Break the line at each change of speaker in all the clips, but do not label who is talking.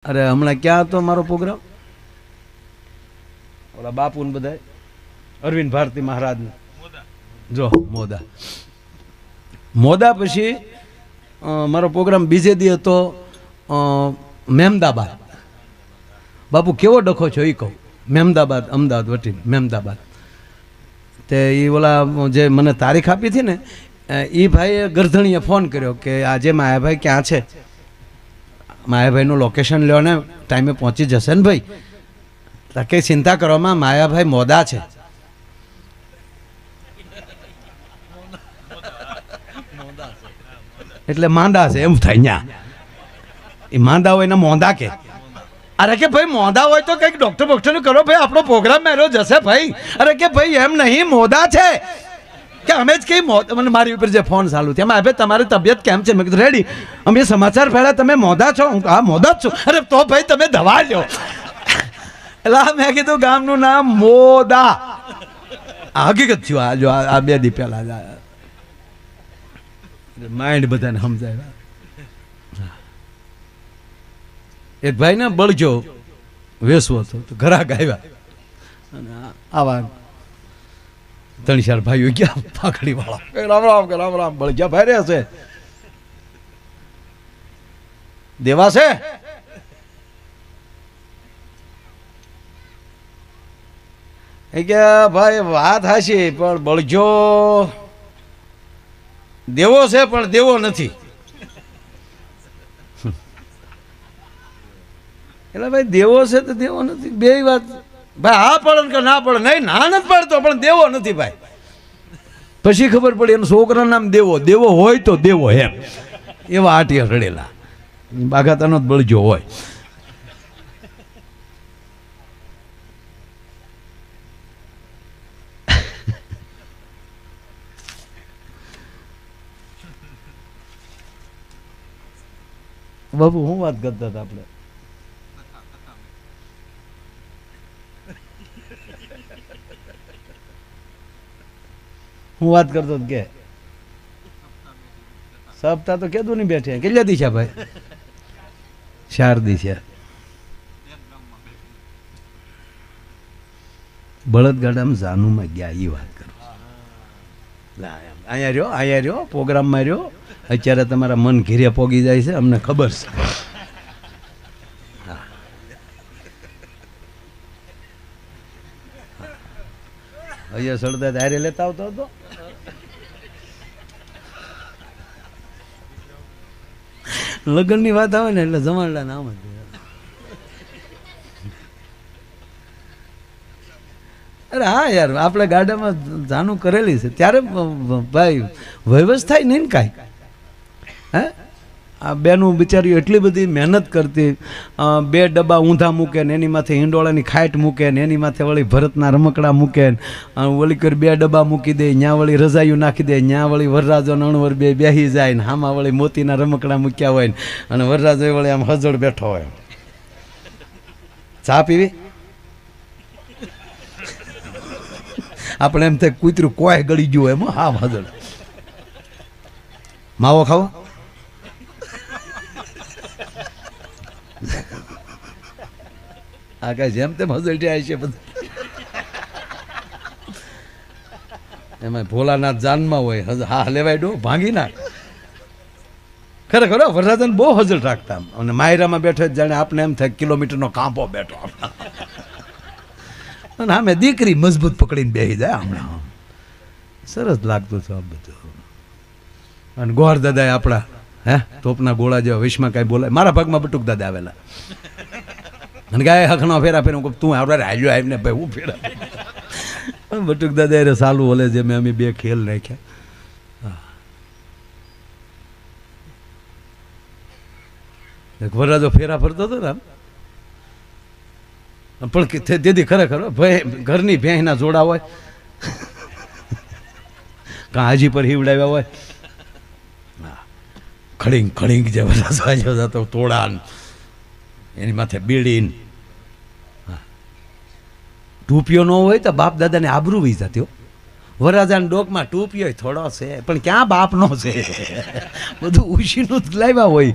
અરે હમણાં ક્યાં હતો મારો પ્રોગ્રામ? ઓલા બાપુ ને બધા અરવિંદ ભારતી મહારાજ જો મોદા પછી મારો પ્રોગ્રામ બીજે દી હતો મહેમદાબાદ. બાપુ કેવો ડખો છો એ કહું. મહેમદાબાદ અમદાવાદ વટી મહેમદાબાદ તે એ ઓલા જે મને તારીખ આપી હતી ને એ ભાઈએ ગરધણીએ ફોન કર્યો કે આજે માયાભાઈ ક્યાં છે, માયાભાઈનું લોકેશન લ્યો ને ટાઈમે પહોંચી જશે ને ભાઈ. તો કંઈ ચિંતા કરવામાં માયાભાઈ મોદા છે. એટલે માંદા છે એમ થાય ન્યા. એ માંદા હોય ને મોંદા કે અરે કે ભાઈ મોંદા હોય તો કંઈક ડોક્ટર બોક્ટરનું કરો ભાઈ, આપણો પ્રોગ્રામ મેરો જશે ભાઈ. અરે કે ભાઈ એમ નહીં, મોદા છે કે અમે જ કઈ મને મારી ઉપર જે ફોન ચાલુ થયા ભાઈ તમારી તબિયત કેમ છે? મેં કીધું રેડી. અમે સમાચાર પહેલા તમે મોદા છો? હું હા મોદા જ છું. અરે તો ભાઈ તમે દવા લ્યો. એટલે મેં કીધું ગામનું નામ મોદા. હકીકત થયું આ જો આ બે દી પહેલા માઇન્ડ બધાને સમજાય. એક ભાઈ ને બળજો વેસવો હતો તો ઘરાક આવ્યા અને આવા ત્રણ ચાર ભાઈઓ ગયા પાખડી વાળા રામ રામ કે રામ રામ. બળગ્યા ભાઈ રહે છે દેવા છે એ કે ભાઈ વાત હાશી પણ બળજો દેવો છે પણ દેવો નથી. એટલે ભાઈ દેવો છે તો દેવો નથી બે વાત ભાઈ. હા પડે કે ના પડે? નહીં ના નથી પડતો પણ દેવો નથી ભાઈ. પછી ખબર પડી એનું છોકરાનું નામ દેવો. દેવો હોય તો દેવો એમ એવા આટિયા રડેલા બાગાતાનો જ બળજો હોય. બાપુ હું વાત કરતા હતા આપણે? હું વાત કરતો કે સપ્તાહ તો કેદું નહીં બેઠે. કેટલા દી છે ભાઈ? 4 દી છે. બળદગાડામાં જાનુમાં ગયા એ વાત કરું. અહીંયા રહ્યો પ્રોગ્રામમાં રહ્યો. અત્યારે તમારા મન ઘેરે પોગી જાય છે અમને ખબર છે. અહીંયા સળદા દારે લેતા આવતો હતો. લગ્નની વાત આવે ને એટલે જમાડલા નામ જ. અરે હા યાર આપણે ગાડામાં જાનું કરેલી છે ત્યારે ભાઈ વ્યવસ્થા નહીં ને કાંઈ. હે આ બેનું બિચારીઓ એટલી બધી મહેનત કરતી. 2 ડબ્બા ઊંધા મૂકે ને એની માથે હિંડોળાની ખાટ મૂકે ને એની માથે વળી ભરતના રમકડા મૂકે ને વળી કરી 2 ડબ્બા મૂકી દે. ત્યાં વળી રજાયું નાખી દે. ત્યાં વળી વરરાજો અણવર બે બેસી જાય ને આમાં વળી મોતીના રમકડા મૂક્યા હોય ને અને વરરાજો વળી આમ હજળ બેઠો હોય. ચા પીવી? આપણે એમ થાય કૂતરું કોઈ ગળી ગયું એમ. હા હજળ. માવો ખાવો? આ કઈ જેમ તેમ હજળ્યા છે બધું. એમાં ભોલાનાથ જાનમાં હોય. હા લેવાય ડો ભાંગી નાખ. ખરેખર વરરાજન બહુ હજળ રાખતા. અને માયરામાં બેઠો જાણે આપણે એમ થાય કિલોમીટરનો કાંપો બેઠો. અને આમે દીકરી મજબૂત પકડીને બેસી જાય. હમણાં સરસ લાગતું હતું આ બધું. અને ગોર દાદા આપણા તોપના ગોળા જેવા વિશમાં કાંઈ બોલાય. મારા ભાગમાં બટુક દાદા આવેલા અને ગાય હખણો ફેરા ફેર તું આવડે હાલ્યો આવીને ભાઈ હું ફેરા. બટુક દાદા એ સાલું ઓલે જે મેં અમે 2 ખેલ નાખ્યા. વરરાજો ફેરા ફરતો હતો ને પણ તેથી ખરેખર ભાઈ ઘરની ભેંસના જોડા હોય કાં હાજી પર હીવડાવ્યા હોય. ખડીંગ ખડીંગ જે વરરાજો જતો તોડાન એની માથે બીડીન. ટૂપિયો ન હોય તો બાપ દાદાને આબરૂ વહી જતી. વરરાજાના ડોકમાં ટૂપિયો થોડો છે પણ ક્યાં બાપનો છે. બધું ઉશીનું જ લાવ્યા હોય.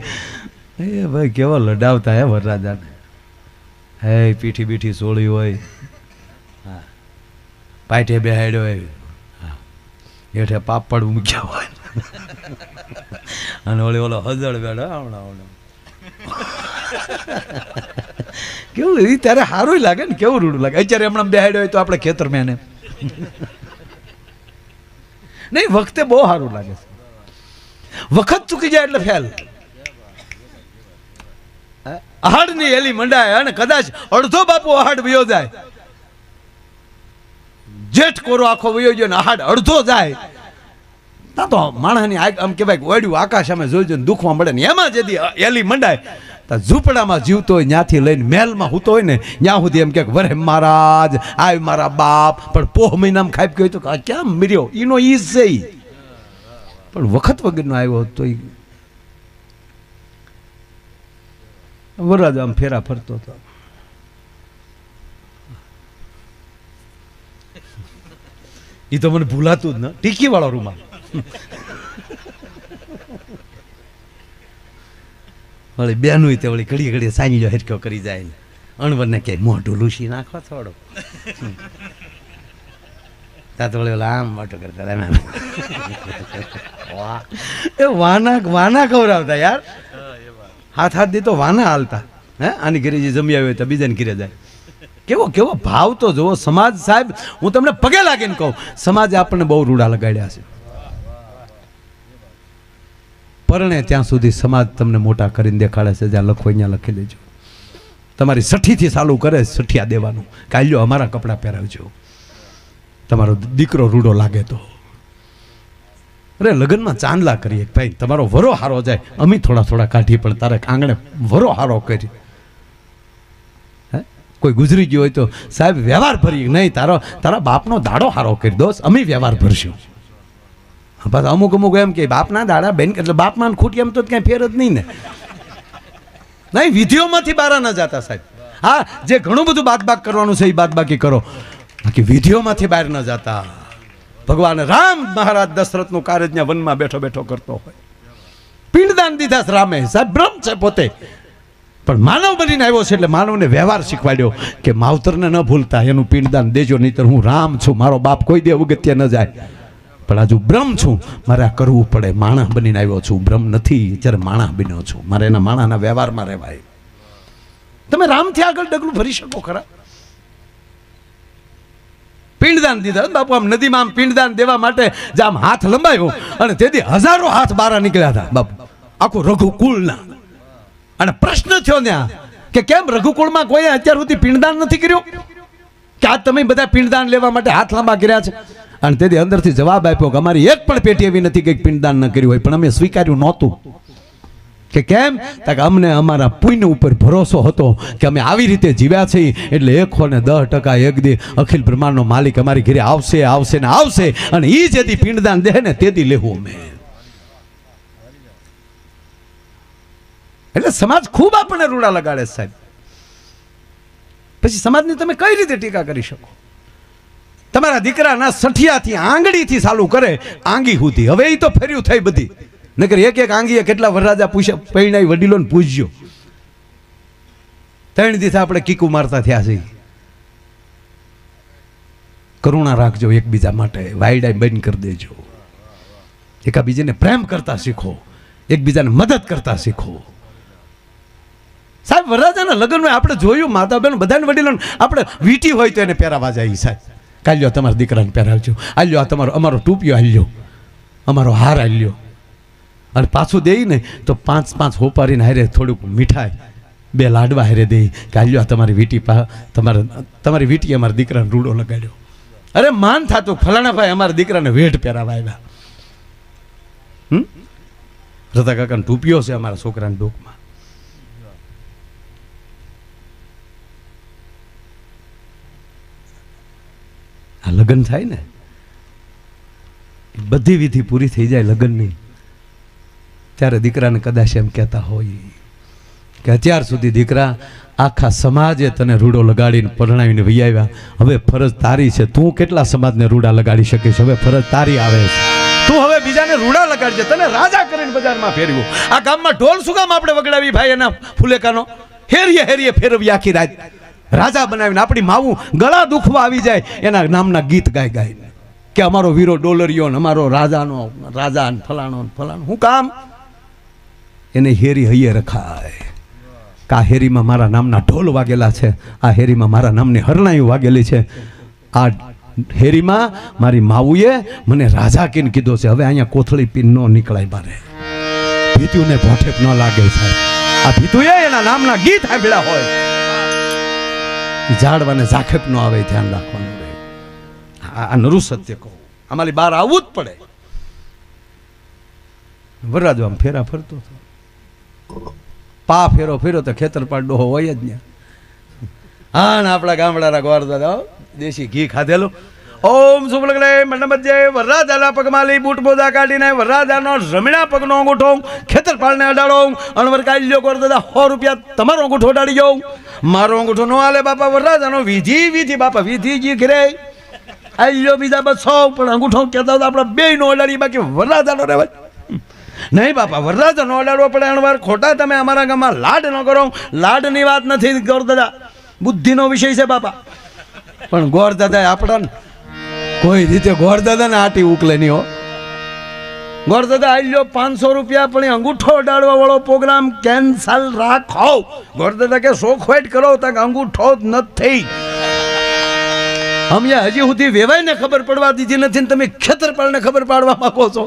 એ ભાઈ કેવો લડાવતા હે વરરાજાને. હે પીઠી બીઠી સોળી હોય, હા, પાઠે બેહાડ્યો હોય, હા, હેઠે પાપડ મૂક્યા હોય, અને ઓલી ઓલો હજળ બેઠો હમણાં કેવું એ ત્યારે સારું લાગે ને, કેવું રૂડું લાગે. અત્યારે હમણાં બેહાડ્યો હોય તો આપણે ખેતરમાં એને નહીં, વખતે બહુ સારું લાગે છે. વખત ચૂકી જાય એટલે ફેલ. આહાડની એલી મંડાય અને કદાચ અડધો બાપુ આહાડ વયો જાય, જેઠ કોરો આખો વયો ગયો ને આહાડ અડધો જાય, તા તો માણસની આમ કહેવાય ઓડ્યું આકાશ અમે જોઈ દુઃખમાં મળે ને. એમાં જેથી એલી મંડાય તા ઝૂંપડામાં જીવતો હોય ત્યાંથી લઈને મહેલમાં હૂતો હોય ને ત્યાં સુધી એમ કે વરે મહારાજ આય મારા બાપ, પણ પોહ મહિનામાં ખાઈ ગયો તો ક્યાં મર્યો ઈનો ઈ છે. પણ વખત વગરનો આવ્યો તો વરરાજ આમ ફેરા ફરતો હતો. એ તો મને ભૂલાતું જ ન, ટીકી વાળો રૂમાલ. વળી બેનું તે વળી ઘડી ઘડી સાંજ્યો હેરક્યો કરી જાય ને અણવરને કે મોઢું લૂસી નાખો થોડો. ત્યાં તો વળી આમ મોટો કરતા એ વાના ખવડાવતા યાર. હાથ હાથ દી તો વાના હાલતા. હે આની ઘરે જે જમી આવ્યો હોય તો બીજાને ઘરે જાય. કેવો કેવો ભાવ તો જુઓ. સમાજ સાહેબ હું તમને પગે લાગીને કહું, સમાજે આપણને બહુ રૂડા લગાડ્યા છે. પરણે ત્યાં સુધી સમાજ તમને મોટા કરીને દેખાડે છે. જ્યાં લખો અહીંયા લખી દેજો. તમારી સઠ્ઠીથી ચાલુ કરે સઠિયા દેવાનું, કાલ્યો અમારા કપડાં પહેરાવજો. તમારો દીકરો રૂડો લાગે તો અરે લગ્નમાં ચાંદલા કરીએ ભાઈ, તમારો વરો હારો જાય, અમે થોડા થોડા કાઢી પણ તારે આંગણે વરો હારો કરી. હે કોઈ ગુજરી ગયો હોય તો સાહેબ વ્યવહાર ભરી નહીં, તારા બાપનો દાડો હારો કરી દોસ્ત, અમે વ્યવહાર ભરશું. બસ અમુક એમ કે બાપના દાડા બેન એટલે બાપમાં ખૂટી એમ તો કઈ ફેર જ નહીં ને. નહીં, વિધિઓમાંથી બહાર ન જતા સાહેબ. હા, જે ઘણું બધું બાદબાક કરવાનું છે એ બાદબાકી કરો, બાકી વિધિઓમાંથી બહાર ન જતા. ભગવાન રામ મહારાજ દશરથનું કાર્ય જ્યાં વનમાં બેઠો બેઠો કરતો હોય, પિંડદાન દીધા રામે સાહેબ, બ્રહ્મ છે પોતે, પણ માનવ બનીને આવ્યો છે એટલે માનવને વ્યવહાર શીખવાડ્યો કે માવતરને ન ભૂલતા એનું પિંડદાન દેજો, નહીતર હું રામ છું, મારો બાપ કોઈ દે ઉગત્ય ન જાય. પણ હજુ બ્રહ્મ છું, મારે આ કરવું પડે. માણસ બનીને આવ્યો છું, બ્રહ્મ નથી, જ્યારે માણસ બન્યો છું, મારે એના માણસના વ્યવહારમાં રહેવાય. તમે રામથી આગળ ડગલું ભરી શકો ખરા? પિંડદાન દીધા બાપુ. આમ નદીમાં આમ પિંડદાન દેવા માટે જ આમ હાથ લંબાયો અને તેથી હજારો હાથ બહાર નીકળ્યા હતા બાપુ, આખું રઘુકુળના. અને પ્રશ્ન થયો ત્યાં કે કેમ રઘુકુળમાં કોઈ અત્યાર સુધી પિંડદાન નથી કર્યું, કે આજ તમે બધા પિંડદાન લેવા માટે હાથ લાંબા કર્યા છે? અને તેથી અંદરથી જવાબ આપ્યો કે અમારી એક પણ પેટી એવી નથી કે પિંડદાન ન કર્યું હોય, પણ અમે સ્વીકાર્યું નહોતું. કે કેમ? કે અમને અમારા પુણ્ય ઉપર ભરોસો હતો કે અમે આવી રીતે જીવ્યા છીએ એટલે 110% એક દી અખિલ બ્રહ્માંડનો માલિક અમારી ઘરે આવશે આવશે ને આવશે, અને એ જેથી પિંડદાન દે ને તેથી લેવું અમે. એટલે સમાજ ખૂબ આપણને રૂડા લગાડે સાહેબ. પછી સમાજની તમે કઈ રીતે ટીકા કરી શકો? તમારા દીકરાના સઠિયાથી આંગળીથી ચાલુ કરે આંગી સુધી. હવે એ તો ફેર્યું થઈ બધી, નકર એક એક આંગીએ કેટલા વરરાજા પૂછ્યા, પૈણાઈ વડીલોને પૂછજો. 3 દિવસ આપણે કીકુ મારતા થયા છે. કરુણા રાખજો એકબીજા માટે, વાયડાઈ બંધ કરી દેજો, એકાબીજાને પ્રેમ કરતા શીખો, એકબીજાને મદદ કરતા શીખો. સાહેબ વરરાજાના લગ્ન હોય આપણે જોયું, માતા બહેન બધાને વડીલોને આપણે વીટી હોય તો એને પહેરાવા જાય સાહેબ. કાલ્યો તમારા દીકરાને પહેરાવજો, આલ્યો આ તમારો અમારો ટૂપિયો આલ્યો, અમારો હાર આલ્યો. અને પાછું દે ને તો 5 હોપારીને હારે થોડુંક મીઠાઈ 2 લાડવા હારે દે, કે આલ્યો આ તમારી વીટી તમારી વીટી અમારા દીકરાને રૂડો લગાડ્યો. અરે માન થાતું ફલાણા ભાઈ અમારા દીકરાને વેઠ પહેરાવા આવ્યા. રતા કાકાનો ટૂપિયો છે અમારા છોકરાના ડોકમાં. આ લગ્ન થાય ને બધી વિધિ પૂરી થઈ જાય લગ્નની, ત્યારે દીકરાને કદાચ એમ કહેતા હોય કે અત્યાર સુધી દીકરા આખા સમાજે તને રૂડો લગાડીને પરણાવીને વહી આવ્યા, હવે ફરજ તારી છે. તું કેટલા સમાજને રૂડા લગાડી શકીશ? હવે ફરજ તારી આવે છે. તું હવે બીજાને રૂડા લગાડજે, તને રાજા કરીને બજારમાં ફેરવ્યો. આ ગામમાં ઢોલ શું કામ આપણે વગડાવી ભાઈ એના ફુલેકાનો? હેરીએ હેરીએ ફેરવી આખી રાત, રાજા બનાવીને આપણી માવું ગળા દુખવા આવી જાય એના નામના ગીત ગાય ગાય કે અમારો વીરો ડોલરિયો ને અમારો રાજાનો રાજા ને ફલાણો ને ફલાણો. શું કામ? એને હેરી હૈયે રખાય. આ હેરીમાં મારા નામના ઢોલ વાગેલા છે, આ હેરીમાં મારા નામની હરણાયું વાગેલી છે, આ હેરીમાં મારી માવુએ મને રાજા કીને કીધો છે. હવે અહીંયા કોથળી પીન ન નીકળાય મારે, ભીતુને ભોઠેપ ન લાગે સાહેબ. આ ભીતુએ એના નામના ગીત સાંભળ્યા હોય, ઝાડવાને ઝાખેપ ન આવે, ધ્યાન રાખવાનું રહે. આ નરું સત્ય કહું, અમારી બહાર આવવું જ પડે. વરરાજો આમ ફેરા ફરતો હતો, પા ફેરો ફેરો તો ખેતરપાળ ડોહો હોય જ ને. હા ને આપણા ગામડાના ગોર દાદા દેશી ઘી ખાધેલું. ઓમ શુભલગ્ને મંડપજ્જે વરરાજાના પગમાં બૂટ બોધા કાઢીને વરરાજાનો રમીણા પગનો અંગૂઠો ખેતરપાળને અડાડો. અણવર કાઢી લ્યો ગોર દાદા, 100 રૂપિયા તમારો અંગૂઠો અડાડી જાઉં. મારો અંગૂઠો નો હાલે બાપા, વરરાજાનો વિધિ વિધિ બાપા વિધિ જી ઘરે આઈ લ્યો બીજા 200, પણ અંગૂઠો કહેતા આપણે બે નો અડાડી, બાકી વરરાજાનો રહેવાય નહીં બાપા. વરરાજાનો અડાડવો પડે. અણવાર ખોટા તમે અમારા ગામમાં લાડ ન કરો. લાડની વાત નથી ગોર દાદા, બુદ્ધિનો વિષય છે બાપા. પણ ગોર દાદા આપણા કોઈ રીતે ગોર દાદા ને આટી ઉકલે નહીં હો. ગોર દાદા આવી લ્યો 500 રૂપિયા, પણ અંગૂઠો અડાડવા વાળો પ્રોગ્રામ કેન્સલ રાખો. ગોર દાદા કે શોખવાઈટ કરો તક અંગૂઠો જ નથી. અમે હજી સુધી વેવાઈને ખબર પડવા દીધી નથી ને તમે ખેતરપાળને ખબર પાડવા માંગો છો.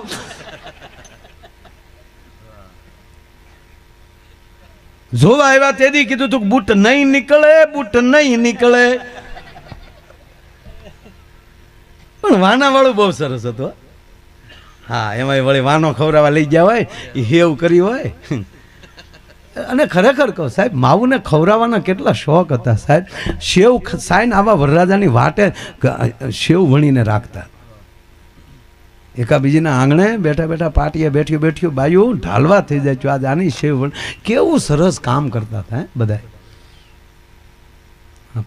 જોવા આવ્યા તેથી કીધું તું બૂટ નહીં નીકળે, બૂટ નહીં નીકળે. પણ વાના વાળું બહુ સરસ હતું. હા, એમાં વળી વાનો ખવડાવવા લઈ ગયા હોય, એ હેવ કરી હોય. અને ખરેખર કહો સાહેબ, માવુને ખવડાવવાના કેટલા શોખ હતા સાહેબ. શેવ સાઈન આવા વરરાજાની વાટે શેવ વણીને રાખતા. એકાબીજીના આંગણે બેઠા બેઠા પાટીએ બેઠ્યું બેઠ્યું બાયું ઢાલવા થઈ જાય. આજ આની શેવ કેવું સરસ કામ કરતા હતા બધા.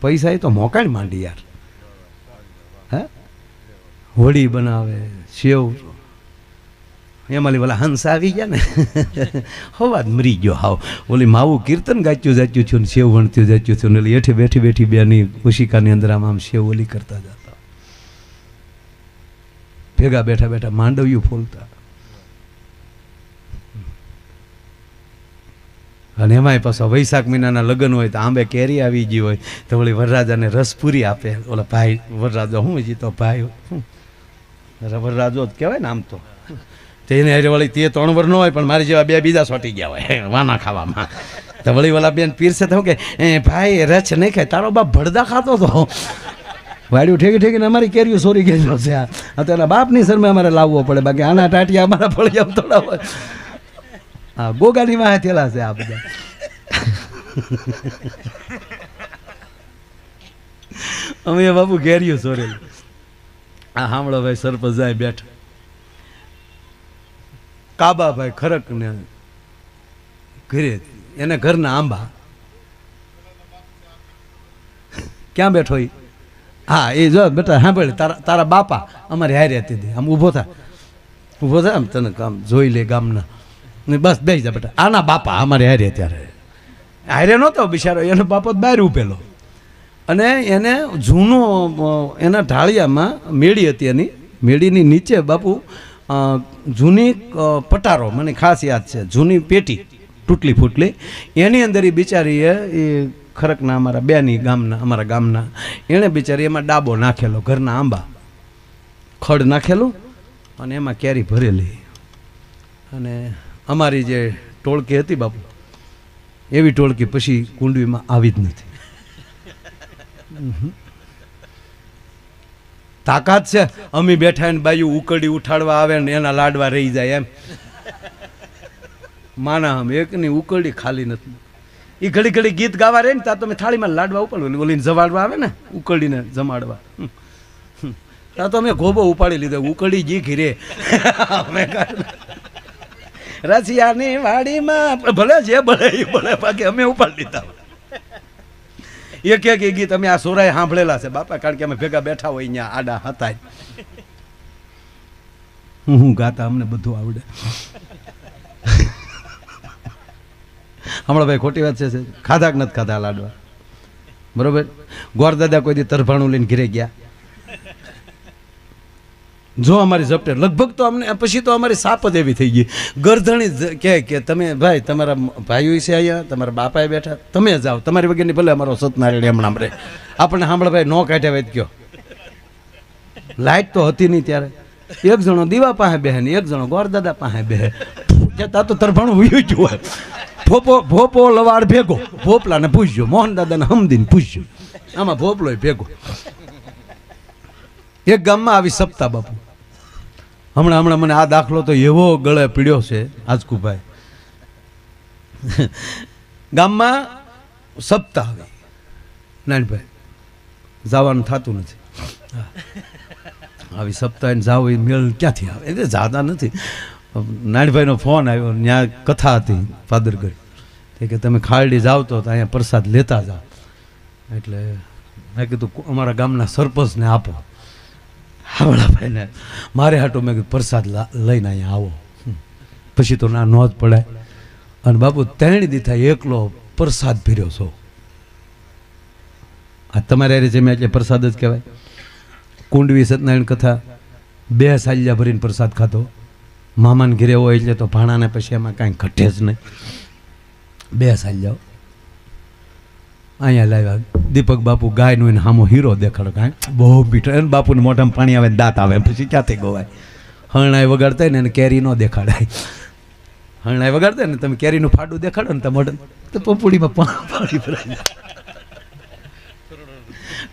પૈસા એ તો મોકાઈ માંડી યાર. હે હોળી બનાવે, શેવ, એમાં ઓલા હંસ આવી ગયા ને હવા મરી ગયો. હાવ ઓલી માવું કીર્તન ગાચ્યું જાચ્યું થયું ને શેવ વણતું જાચ્યું થયું ને એઠી બેઠી બેઠી બેની ઉશિકાની અંદર આમ શેવ ઓલી કરતા જતા. ભેગા બેઠા બેઠા માંડવ્યું ફોલતા. અને એમાંય પાછો વૈશાખ મહિનાના લગ્ન હોય તો આંબે કેરી આવી ગઈ હોય તો વળી વરરાજાને રસપુરી આપે. ઓલા ભાઈ વરરાજો હું હજી તો ભાઈ વરરાજો જ કહેવાય ને આમ તો. તેને વળી તે 3 વર્ષ ન હોય પણ મારી જેવા 2 બીજા સોટી ગયા હોય વાના ખાવામાં. તો વળી ઓલા બેન પીરસે તો કે ભાઈ રચ નહીં ખાય, તારો બાપ ભડદા ખાતો હતો. વાડ્યું ઠેકી ઠેકીને અમારી કેરીઓ સોરી ગયેલો છે. આ તો એના બાપની શરમે અમારે લાવવો પડે, બાકી આના ટાટિયા અમારા ફળિયા થોડા હોય. હા, ગોગાની વાહે થયેલા છે આ બધા. અમે બાપુ કેરીઓ સોરેલી. આ સાંભળો ભાઈ સરપંચ જાય બેઠા, કાબાભાઈ ખરક ને ઘરે, એને ઘરના આંબા. ક્યાં બેઠો એ? હા, એ જો બેટા સાંભળે, તારા બાપા અમારે હારે હતી હતી. આમ ઊભો થા, ઊભો થા, આમ તને કામ જોઈ લે ગામના ને બસ બેસી જા બેટા. આના બાપા અમારે હારે ત્યારે હારે નહોતો બિચારો, એનો બાપો બહાર ઉભેલો. અને એને જૂનો એના ઢાળિયામાં મેળી હતી, એની મેળીની નીચે બાપુ જૂની પટારો, મને ખાસ યાદ છે, જૂની પેટી તૂટલી ફૂટલી, એની અંદર એ બિચારીએ એ ખરકના અમારા બેની ગામના અમારા ગામના એણે બિચારી એમાં ડાબો નાખેલો, ઘરના આંબા ખડ નાખેલું અને એમાં કેરી ભરેલી. અને અમારી જે ટોળકી હતી બાપુ, એવી ટોળકી પછી કુંડવીમાં આવી જ નથી. તાકાત છે અમે બેઠા ને બાયું ઉકડી ઉઠાડવા આવે ને એના લાડવા રહી જાય એમ. માના આમ એકની ઉકડી ખાલી નથી. એ ઘડી ઘડી ગીત ગાવા રહે ને ત્યાં તમે થાળીમાં લાડવા ઉપાડો, ઓલીને જમાડવા આવે ને ઉકળીને જમાડવા, ત્યાં તો અમે ગોબો ઉપાડી લીધો. ઉકળી જી ઘીરે રસિયાની વાડીમાં ભલે જે ભલે એ ભલે, બાકી અમે ઉપાડી લીધા. એક એક ગીત અમે આ સોરાએ સાંભળેલા છે બાપા, કારણ કે અમે ભેગા બેઠા હોય અહીંયા આડા હતા. હું ગાતા અમને બધું આવડે. હમણાં ભાઈ ખોટી વાત છે, ખાધા કે નથી ખાધા લાડવા? બરોબર. ગોરદાદા કોઈ દી તરફાણું લઈને ઘરે ગયા? જો અમારી ઝપટે લગભગ તો અમને પછી તો અમારી સાપ જ એવી થઈ ગઈ. ગરધણી કે તમે ભાઈ તમારા ભાઈઓ છે અહીંયા, તમારા બાપાએ બેઠા, તમે જાઓ, તમારી વગરની ભલે અમારો સતનારાયણ હમણાં રે આપણને સાંભળે ભાઈ નો કાઢ્યા હોય કયો. લાઇટ તો હતી નહીં ત્યારે. એક જણો દીવા પાસે બેહે ને એક જણો ગોરદાદા પાસે બેહે. તા તો તરફાણું ઉયું જ હોય. ભોપો લવાડ ભેગો, ભોપલાને પૂછજો, મોહન દાદાને હમદીને પૂછજો, આમાં ભોપલો ભેગો. એક ગામમાં આવી સપ્તાહ બાપુ. હમણાં મને આ દાખલો તો એવો ગળે પીડ્યો છે આજકુભાઈ. ગામમાં સપ્તાહ આવી, નાનભાઈ જવાનું થતું નથી. આવી સપ્તાહ જાવ એ મેળ ક્યાંથી આવે? એટલે જાતા નથી. નાનભાઈનો ફોન આવ્યો, ત્યાં કથા હતી પાદરગઢ, કે તમે ખારડી જાવ તો અહીંયા પ્રસાદ લેતા જાઓ. એટલે મેં કીધું અમારા ગામના સરપંચને આપો. હાવડાભાઈને મારે હાટો મેં કીધું પ્રસાદ લઈને અહીંયા આવો. પછી તો ના નોંધ પડાય. અને બાપુ 3 દીથા એકલો પ્રસાદ ભર્યો છો. આ તમારે હારે જેમ એટલે પ્રસાદ જ કહેવાય. કુંડવી સત્યનારાયણ કથા 2 સાલિયા ભરીને પ્રસાદ ખાધો. મામાને ઘેરે હોય એટલે તો ભાણાને પછી એમાં કાંઈ ઘટે જ નહીં. 2 સાલિયાઓ અહીંયા લાવ્યા. દીપક બાપુ ગાયનું એને સામો હીરો દેખાડો, કાંઈ બહુ મીઠો. એને બાપુને મોઢામાં પાણી આવે, દાંત આવે, પછી ક્યાંથી ગવાય. હરણાઈ વગાડતા ને એને કેરી ન દેખાડાય. હરણાઈ વગાડતા ને તમે કેરીનું ફાડું દેખાડો ને તમારે તો પપુડીમાં પાણી ભરાય.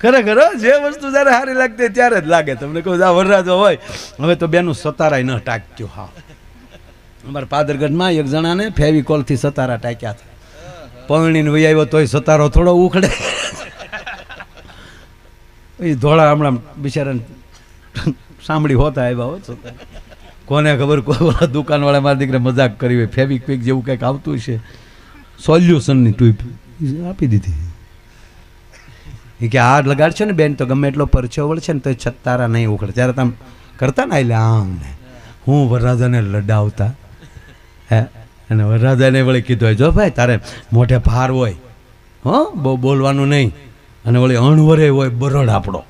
ખરેખર જે વસ્તુ જ્યારે સારી લાગતી ત્યારે જ લાગે. તમને કહું આ વરરાજો હોય હવે તો બેનું સતારાય ન ટાંક્યો. હા, અમારા પાદરગઢમાં એક જણાને ફેવિકોલથી સતારા ટાંક્યા હતા. પરણીને વહી આવ્યો તોય સતારો થોડો ઉખડે. એ ધોળા હમણાં બિચારાને સાંભળી હોતા આવ્યા હોત. કોને ખબર, કોઈ દુકાનવાળા મારા દીકરે મજાક કરી હોય, ફેવિક્વિક જેવું કંઈક આવતું છે સોલ્યુશનની ટ્યુબ આપી દીધી. એ કે આ લગાડશો ને બેન તો ગમે એટલો પરચો વળશે ને તો છતારા નહીં ઉખડે. ત્યારે તમે કરતા ને એટલે આમ ને હું વરરાજાને લડાવતા. હે, અને વરરાજાને વળી કીધું હોય જો ભાઈ તારે મોઢે ભાર હોય, હં બહુ બોલવાનું નહીં, અને વળી અણવરે હોય બરોડ આપણો,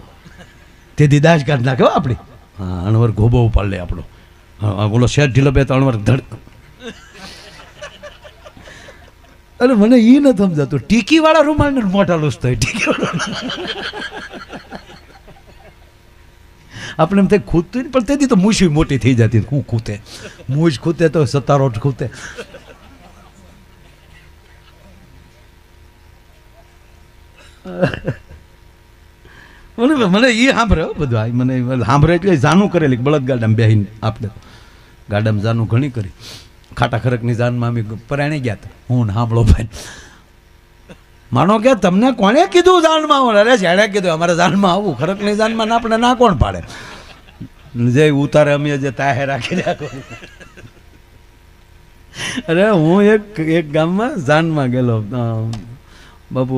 તેથી દાજ કાઢ નાખે આપણી. હા, અણવર ગોબો ઉપાડ લે આપણો. હા, બોલો શેઠ ઢીલો બે તો અણવર ધડ. અરે મને એ નથી સમજાતું, ટીકી વાળા રૂમાલ મોટા લૂસતો હોય. ટીકી આપણે એમ થાય ખૂતતું ને, પણ તેથી તો મૂછી મોટી થઈ જતી. હું ખૂતે મૂછ ખૂતે તો સતારોટ ખૂતે. મને એ સાંભળે બધું. મને સાંભળે એટલે જાનું કરેલી બળદ ગાડામાં બેહીને. આપણે ગાડામાં જાનું ઘણી કરી. ખાટા ખરકની જાનમાં અમે પરાણે ગયા હતા, હું સાંભળો ભાઈ. માનો કે તમને કોણે કીધું જાનમાં આવું? અરે જેણે કીધું અમારે જાનમાં આવું. ખરકની જાનમાં આપણે ના કોણ પાડે? જે ઉતારે અમે જે તાહે રાખી રાખો. અરે હું એક ગામમાં જાનમાં ગયેલો બાપુ.